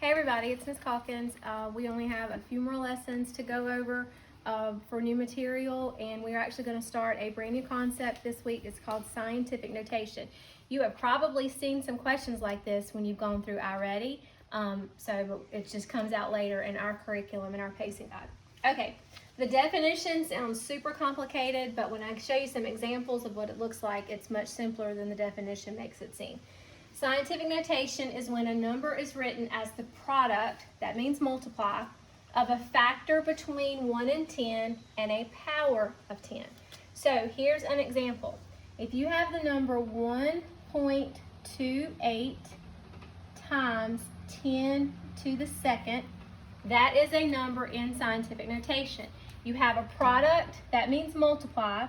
Hey everybody, it's Ms. Calkins. We only have a few more lessons to go over for new material, and we are actually going to start a brand new concept this week. It's called scientific notation. You have probably seen some questions like this when you've gone through iReady, so it just comes out later in our curriculum and our pacing guide. Okay, the definition sounds super complicated, but when I show you some examples of what it looks like, it's much simpler than the definition makes it seem. Scientific notation is when a number is written as the product, that means multiply, of a factor between 1 and 10 and a power of 10. So here's an example. If you have the number 1.28 times 10 to the second, that is a number in scientific notation. You have a product, that means multiply,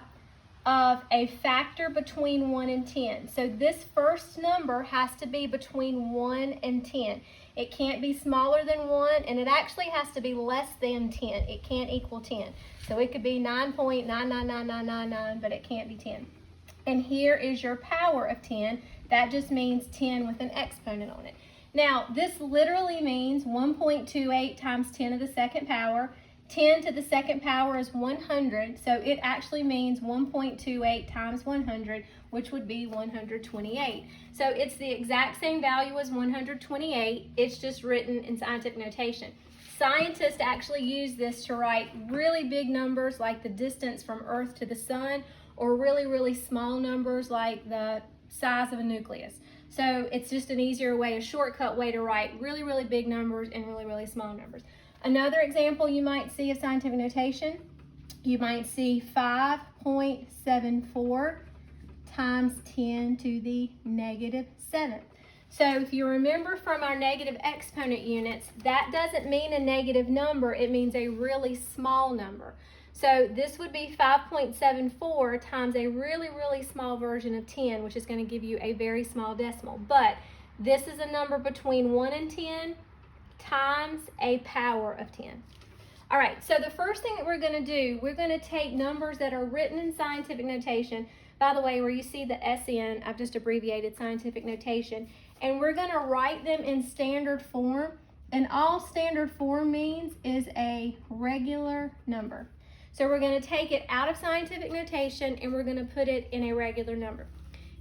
of a factor between 1 and 10. So this first number has to be between 1 and 10. It can't be smaller than 1, and it actually has to be less than 10. It can't equal 10. So it could be 9.999999, but it can't be 10. And here is your power of 10. That just means 10 with an exponent on it. Now, this literally means 1.28 times 10 to the second power. 10 to the second power is 100, so it actually means 1.28 times 100, which would be 128. So it's the exact same value as 128, it's just written in scientific notation. Scientists actually use this to write really big numbers like the distance from Earth to the sun, or really, really small numbers like the size of a nucleus. So it's just an easier way, a shortcut way to write really, really big numbers and really, really small numbers. Another example you might see of scientific notation, you might see 5.74 times 10 to the negative 7th. So if you remember from our negative exponent units, that doesn't mean a negative number, it means a really small number. So this would be 5.74 times a really, really small version of 10, which is going to give you a very small decimal. But this is a number between 1 and 10, times a power of 10. All right, so the first thing that we're going to do, we're going to take numbers that are written in scientific notation. By the way, where you see the SN, I've just abbreviated scientific notation, and we're going to write them in standard form. And all standard form means is a regular number. So we're going to take it out of scientific notation and we're going to put it in a regular number.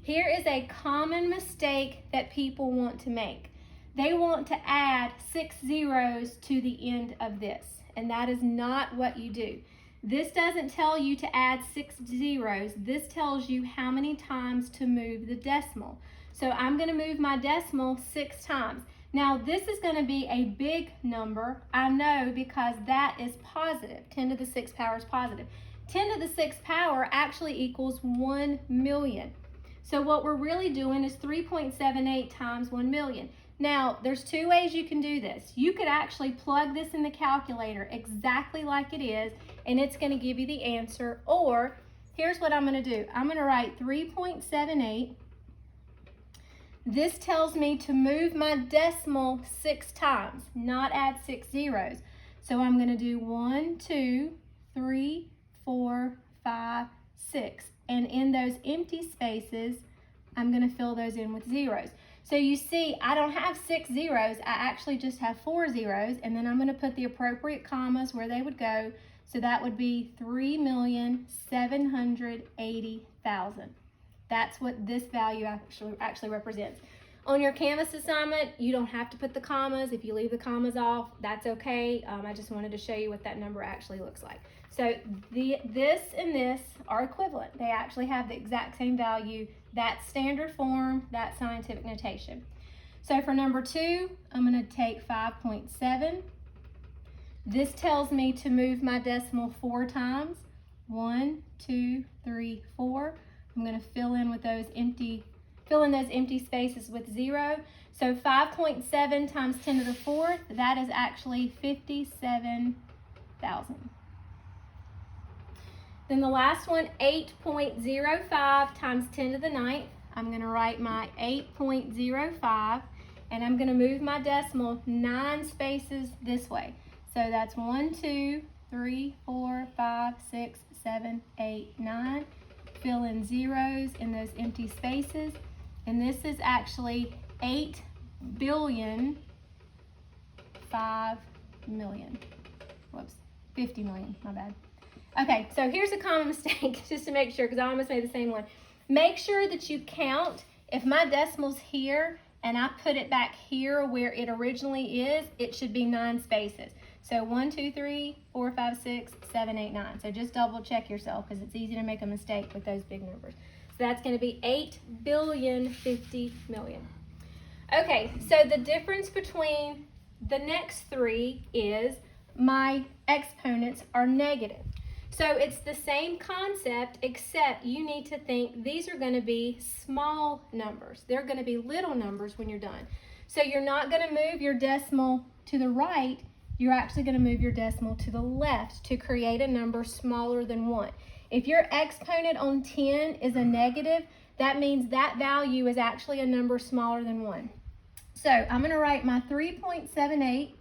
Here is a common mistake that people want to make. They want to add 6 zeros to the end of this, and that is not what you do. This doesn't tell you to add 6 zeros. This tells you how many times to move the decimal. So I'm going to move my decimal 6 times. Now this is going to be a big number, I know, because that is positive. 10 to the 6th power is positive. 10 to the 6th power actually equals 1 million. So what we're really doing is 3.78 times 1 million. Now, there's two ways you can do this. You could actually plug this in the calculator exactly like it is, and it's going to give you the answer. Or, here's what I'm going to do. I'm going to write 3.78. This tells me to move my decimal 6 times, not add 6 zeros. So I'm going to do 1, 2, 3, 4, 5, 6. And in those empty spaces, I'm going to fill those in with zeros. So you see, I don't have 6 zeros, I actually just have 4 zeros, and then I'm going to put the appropriate commas where they would go. So that would be 3,780,000. That's what this value actually represents. On your Canvas assignment, you don't have to put the commas. If you leave the commas off, that's okay. I just wanted to show you what that number actually looks like. So this and this are equivalent. They actually have the exact same value. That's standard form, that's scientific notation. So for number 2, I'm going to take 5.7. This tells me to move my decimal 4 times. 1, 2, 3, 4. I'm going to fill in those empty spaces with 0. So 5.7 times 10 to the 4th, that is actually 57,000. Then the last one, 8.05 times 10 to the 9th. I'm going to write my 8.05, and I'm going to move my decimal 9 spaces this way. So that's 1, 2, 3, 4, 5, 6, 7, 8, 9. Fill in zeros in those empty spaces. And this is actually 8 billion 5 million. Whoops, 50 million, my bad. Okay, so here's a common mistake, just to make sure, because I almost made the same one. Make sure that you count, if my decimal's here and I put it back here where it originally is, it should be 9 spaces. So 1, 2, 3, 4, 5, 6, 7, 8, 9. So just double check yourself, because it's easy to make a mistake with those big numbers. So that's going to be 8,050,000,000. Okay, so the difference between the next three is my exponents are negative. So it's the same concept, except you need to think these are going to be small numbers. They're going to be little numbers when you're done. So you're not going to move your decimal to the right. You're actually going to move your decimal to the left to create a number smaller than 1. If your exponent on 10 is a negative, that means that value is actually a number smaller than 1. So I'm going to write my 3.78.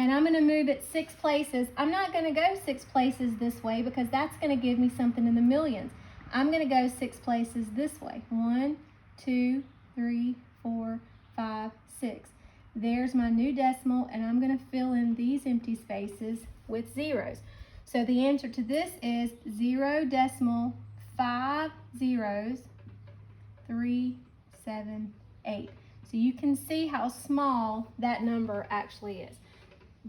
And I'm going to move it 6 places. I'm not going to go 6 places this way because that's going to give me something in the millions. I'm going to go 6 places this way. 1, 2, 3, 4, 5, 6. There's my new decimal, and I'm going to fill in these empty spaces with zeros. So the answer to this is 0.503788. So you can see how small that number actually is.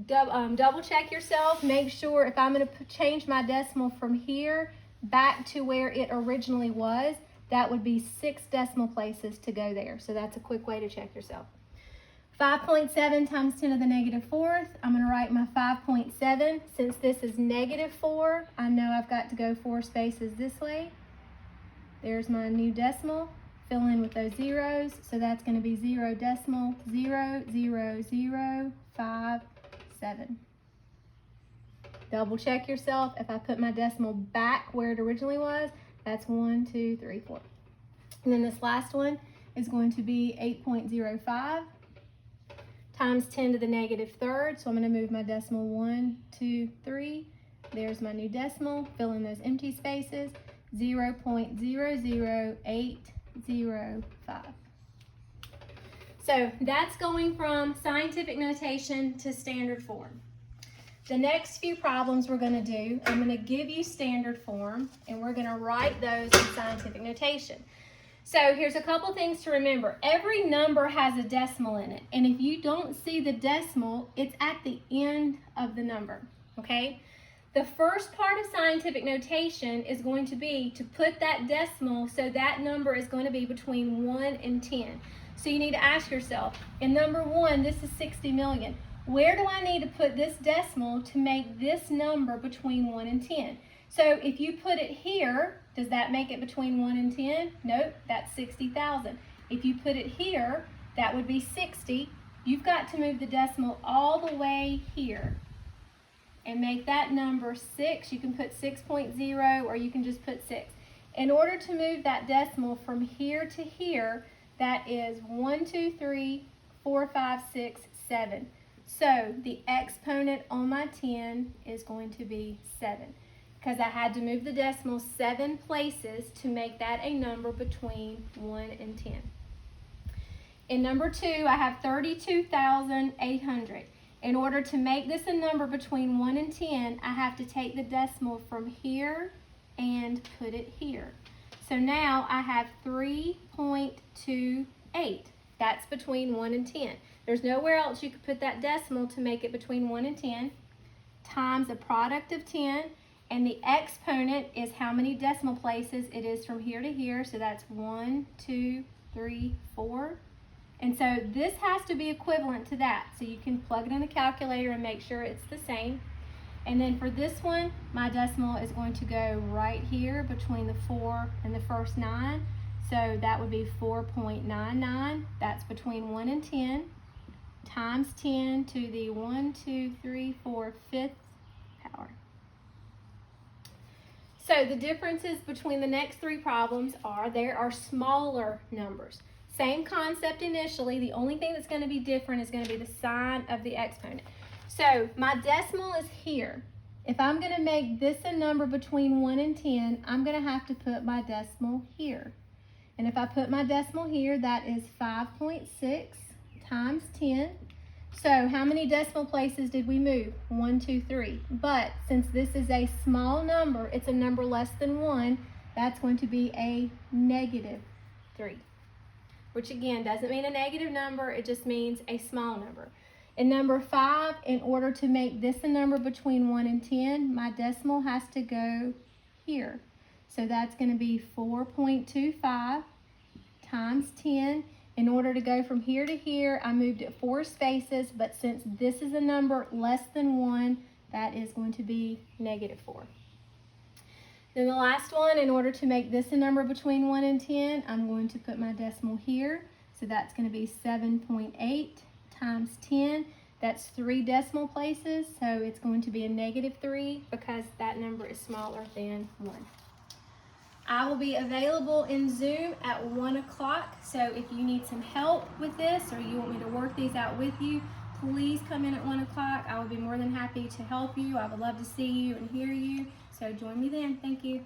Double check yourself. Make sure if I'm going to change my decimal from here back to where it originally was, that would be 6 decimal places to go there. So that's a quick way to check yourself. 5.7 times 10 to the negative 4th. I'm going to write my 5.7. Since this is negative 4, I know I've got to go 4 spaces this way. There's my new decimal. Fill in with those zeros. So that's going to be 0.00057. Double check yourself. If I put my decimal back where it originally was, that's 1, 2, 3, 4. And then this last one is going to be 8.05 times 10 to the negative 3rd. So I'm going to move my decimal 1, 2, 3. There's my new decimal. Fill in those empty spaces. 0.00805. So that's going from scientific notation to standard form. The next few problems we're going to do, I'm going to give you standard form, and we're going to write those in scientific notation. So here's a couple things to remember. Every number has a decimal in it, and if you don't see the decimal, it's at the end of the number, okay? The first part of scientific notation is going to be to put that decimal so that number is going to be between 1 and 10. So you need to ask yourself, in number 1, this is 60 million. Where do I need to put this decimal to make this number between 1 and 10? So if you put it here, does that make it between 1 and 10? Nope, that's 60,000. If you put it here, that would be 60. You've got to move the decimal all the way here and make that number 6. You can put 6.0 or you can just put 6. In order to move that decimal from here to here, that is 1, 2, 3, 4, 5, 6, 7. So the exponent on my 10 is going to be 7 because I had to move the decimal 7 places to make that a number between 1 and 10. In number 2, I have 32,800. In order to make this a number between 1 and 10, I have to take the decimal from here and put it here. So now I have 3.28. That's between 1 and 10. There's nowhere else you could put that decimal to make it between 1 and 10, times a product of 10, and the exponent is how many decimal places it is from here to here. So that's 1, 2, 3, 4. And so this has to be equivalent to that. So you can plug it in the calculator and make sure it's the same. And then for this one, my decimal is going to go right here between the 4 and the first 9. So that would be 4.99. That's between 1 and 10 times 10 to the 1, 2, 3, 4, 5th power. So the differences between the next 3 problems are there are smaller numbers. Same concept initially. The only thing that's going to be different is going to be the sign of the exponent. So my decimal is here. If I'm going to make this a number between 1 and 10, I'm going to have to put my decimal here. And if I put my decimal here, that is 5.6 times 10. So how many decimal places did we move? 1, 2, 3. But since this is a small number, it's a number less than 1, that's going to be a -3. Which again doesn't mean a negative number, it just means a small number. In number 5, in order to make this a number between 1 and 10, my decimal has to go here. So that's going to be 4.25 times 10. In order to go from here to here, I moved it 4 spaces, but since this is a number less than 1, that is going to be -4. Then the last one, in order to make this a number between 1 and 10, I'm going to put my decimal here. So that's going to be 7.8 times 10. That's 3 decimal places, so it's going to be a -3 because that number is smaller than 1. I will be available in Zoom at 1 o'clock, so if you need some help with this or you want me to work these out with you, please come in at 1 o'clock. I will be more than happy to help you. I would love to see you and hear you, so join me then. Thank you.